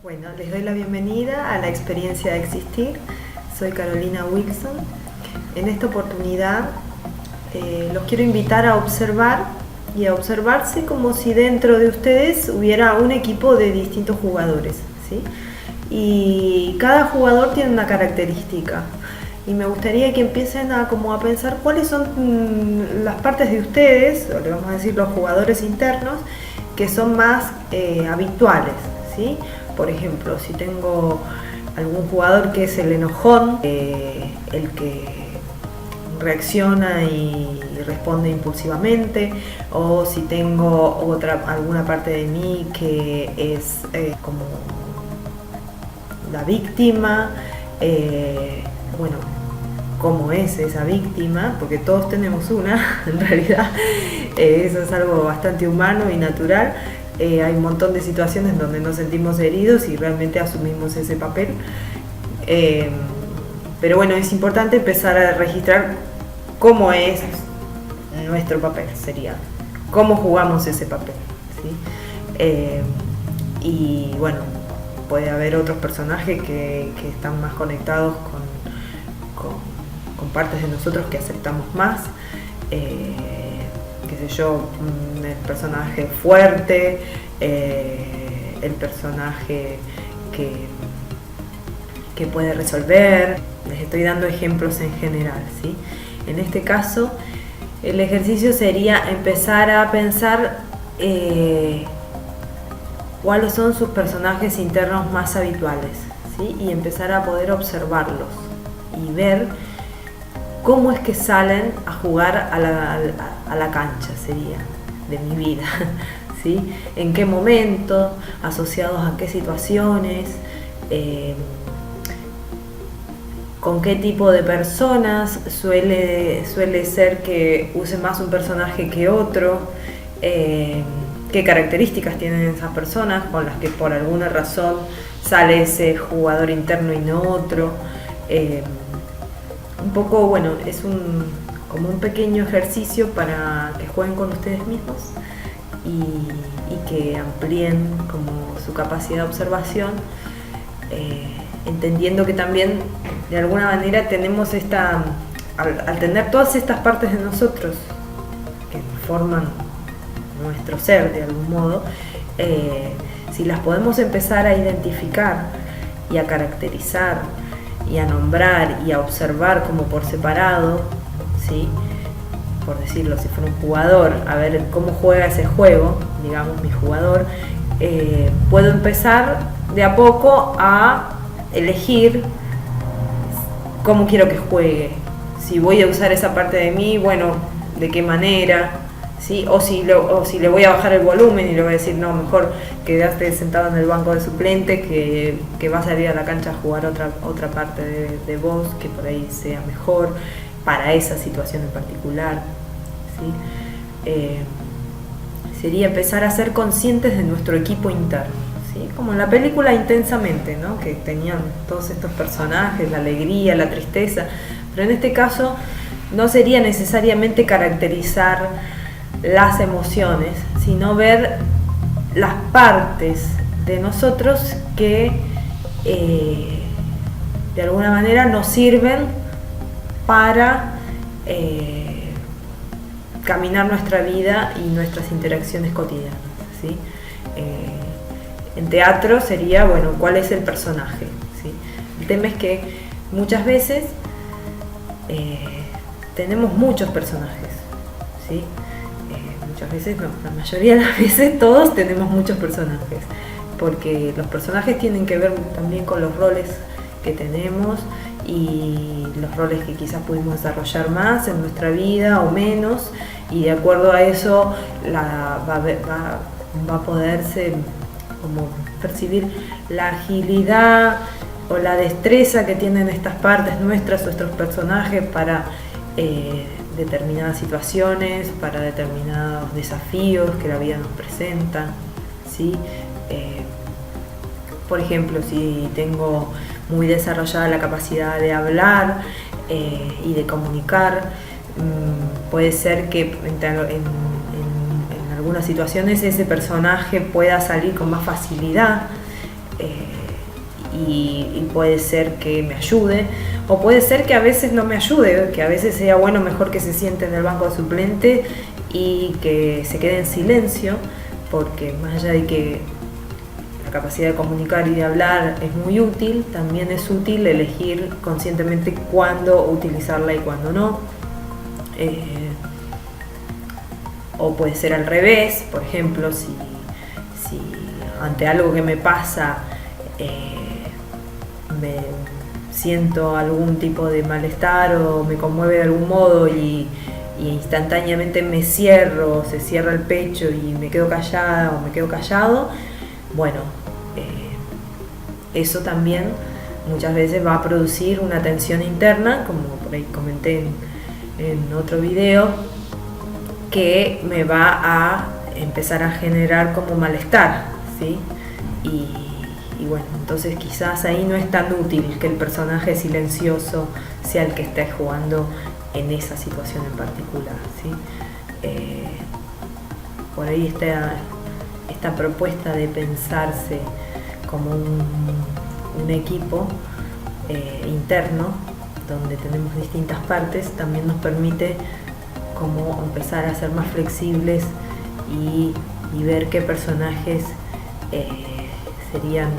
Bueno, les doy la bienvenida a la experiencia de existir. Soy Carolina Wilson. En esta oportunidad los quiero invitar a observar y a observarse como si dentro de ustedes hubiera un equipo de distintos jugadores, ¿sí? Y cada jugador tiene una característica. Y me gustaría que empiecen a pensar cuáles son las partes de ustedes, o le vamos a decir los jugadores internos, que son más habituales, ¿sí? Por ejemplo, si tengo algún jugador que es el enojón, el que reacciona y responde impulsivamente, o si tengo alguna parte de mí que es como la víctima, bueno, cómo es esa víctima, porque todos tenemos una, en realidad, eso es algo bastante humano y natural. Hay un montón de situaciones donde nos sentimos heridos y realmente asumimos ese papel. Pero bueno, es importante empezar a registrar cómo es nuestro papel, sería cómo jugamos ese papel, ¿sí? Y bueno, puede haber otros personajes que están más conectados con partes de nosotros que aceptamos más. Qué sé yo, el personaje fuerte, el personaje que puede resolver. Les estoy dando ejemplos en general, ¿sí? En este caso, el ejercicio sería empezar a pensar cuáles son sus personajes internos más habituales, ¿sí? Y empezar a poder observarlos y ver cómo es que salen a jugar a la cancha, sería, de mi vida, ¿sí? En qué momento, asociados a qué situaciones, con qué tipo de personas suele ser que use más un personaje que otro, qué características tienen esas personas con las que por alguna razón sale ese jugador interno y no otro. Un poco, bueno, es como un pequeño ejercicio para que jueguen con ustedes mismos y que amplíen como su capacidad de observación, entendiendo que también de alguna manera tenemos al tener todas estas partes de nosotros que forman nuestro ser de algún modo, si las podemos empezar a identificar y a caracterizar y a nombrar y a observar como por separado, ¿sí? Por decirlo, si fuera un jugador, a ver cómo juega ese juego, digamos mi jugador, puedo empezar de a poco a elegir cómo quiero que juegue, si voy a usar esa parte de mí, bueno, de qué manera, ¿sí? O si le voy a bajar el volumen y le voy a decir, no, mejor quedaste sentado en el banco de suplente, que va a salir a la cancha a jugar otra parte de vos, que por ahí sea mejor para esa situación en particular, ¿sí? Sería empezar a ser conscientes de nuestro equipo interno, ¿sí? Como en la película Intensamente, ¿no? Que tenían todos estos personajes, la alegría, la tristeza, pero en este caso no sería necesariamente caracterizar las emociones, sino ver las partes de nosotros que de alguna manera nos sirven para caminar nuestra vida y nuestras interacciones cotidianas, ¿sí? En teatro sería, bueno, ¿cuál es el personaje? ¿Sí? El tema es que muchas veces tenemos muchos personajes, ¿sí? Muchas veces no, la mayoría de las veces todos tenemos muchos personajes, porque los personajes tienen que ver también con los roles que tenemos y los roles que quizás pudimos desarrollar más en nuestra vida o menos, y de acuerdo a eso va a poderse como percibir la agilidad o la destreza que tienen estas partes nuestras, nuestros personajes para determinadas situaciones, para determinados desafíos que la vida nos presenta, ¿sí? Por ejemplo, si tengo muy desarrollada la capacidad de hablar y de comunicar, puede ser que en algunas situaciones ese personaje pueda salir con más facilidad y puede ser que me ayude, o puede ser que a veces no me ayude, que a veces sea bueno mejor que se siente en el banco de suplente y que se quede en silencio, porque más allá de que la capacidad de comunicar y de hablar es muy útil, también es útil elegir conscientemente cuándo utilizarla y cuándo no. O puede ser al revés, por ejemplo, si ante algo que me pasa me siento algún tipo de malestar o me conmueve de algún modo y instantáneamente me cierro, se cierra el pecho y me quedo callada o me quedo callado, bueno, eso también muchas veces va a producir una tensión interna, como por ahí comenté en otro video, que me va a empezar a generar como malestar, ¿sí? Y bueno, entonces quizás ahí no es tan útil que el personaje silencioso sea el que esté jugando en esa situación en particular, ¿sí? Por ahí está esta propuesta de pensarse como un equipo interno, donde tenemos distintas partes, también nos permite como empezar a ser más flexibles y ver qué personajes serían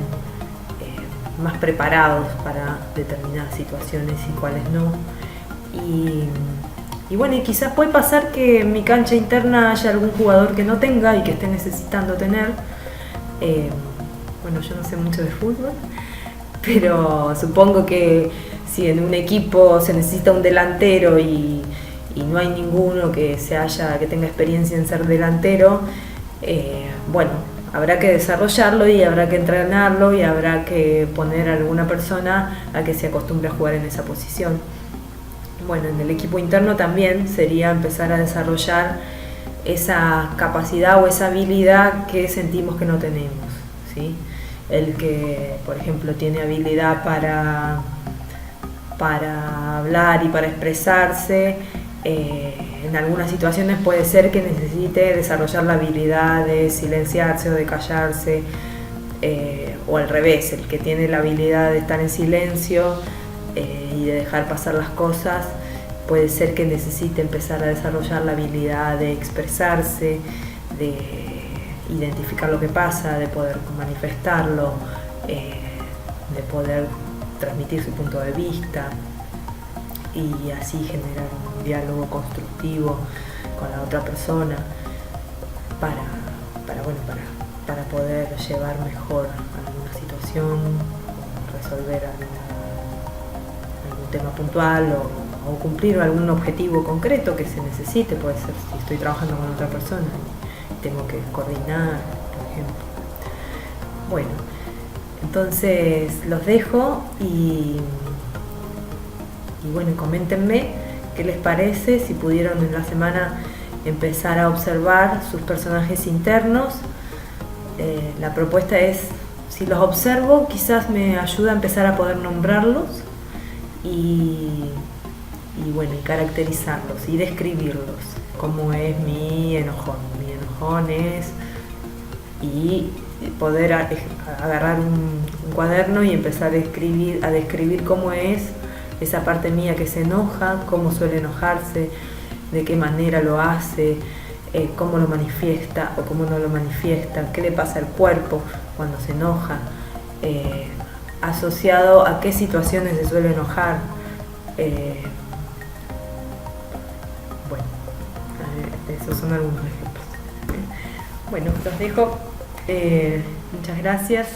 más preparados para determinadas situaciones y cuáles no. Y bueno, y quizás puede pasar que en mi cancha interna haya algún jugador que no tenga y que esté necesitando tener. Bueno, yo no sé mucho de fútbol, pero supongo que si en un equipo se necesita un delantero y no hay ninguno que tenga experiencia en ser delantero, bueno, habrá que desarrollarlo y habrá que entrenarlo y habrá que poner a alguna persona a que se acostumbre a jugar en esa posición. Bueno, en el equipo interno también sería empezar a desarrollar esa capacidad o esa habilidad que sentimos que no tenemos, ¿sí? El que, por ejemplo, tiene habilidad para hablar y para expresarse, en algunas situaciones puede ser que necesite desarrollar la habilidad de silenciarse o de callarse, o al revés, el que tiene la habilidad de estar en silencio y de dejar pasar las cosas, puede ser que necesite empezar a desarrollar la habilidad de expresarse, de identificar lo que pasa, de poder manifestarlo, de poder transmitir su punto de vista y así generar un diálogo constructivo con la otra persona para poder llevar mejor alguna situación, resolver algún tema puntual o cumplir algún objetivo concreto que se necesite. Puede ser si estoy trabajando con otra persona y tengo que coordinar, por ejemplo. Bueno, entonces los dejo y bueno, coméntenme qué les parece, si pudieron en la semana empezar a observar sus personajes internos. La propuesta es, si los observo, quizás me ayuda a empezar a poder nombrarlos y bueno, y caracterizarlos y describirlos, como es mi enojón. Mi enojón es, y poder agarrar un cuaderno y empezar a describir cómo es esa parte mía que se enoja, cómo suele enojarse, de qué manera lo hace, cómo lo manifiesta o cómo no lo manifiesta, qué le pasa al cuerpo cuando se enoja, asociado a qué situaciones se suele enojar. Bueno, esos son algunos ejemplos. Bueno, los dejo. Muchas gracias.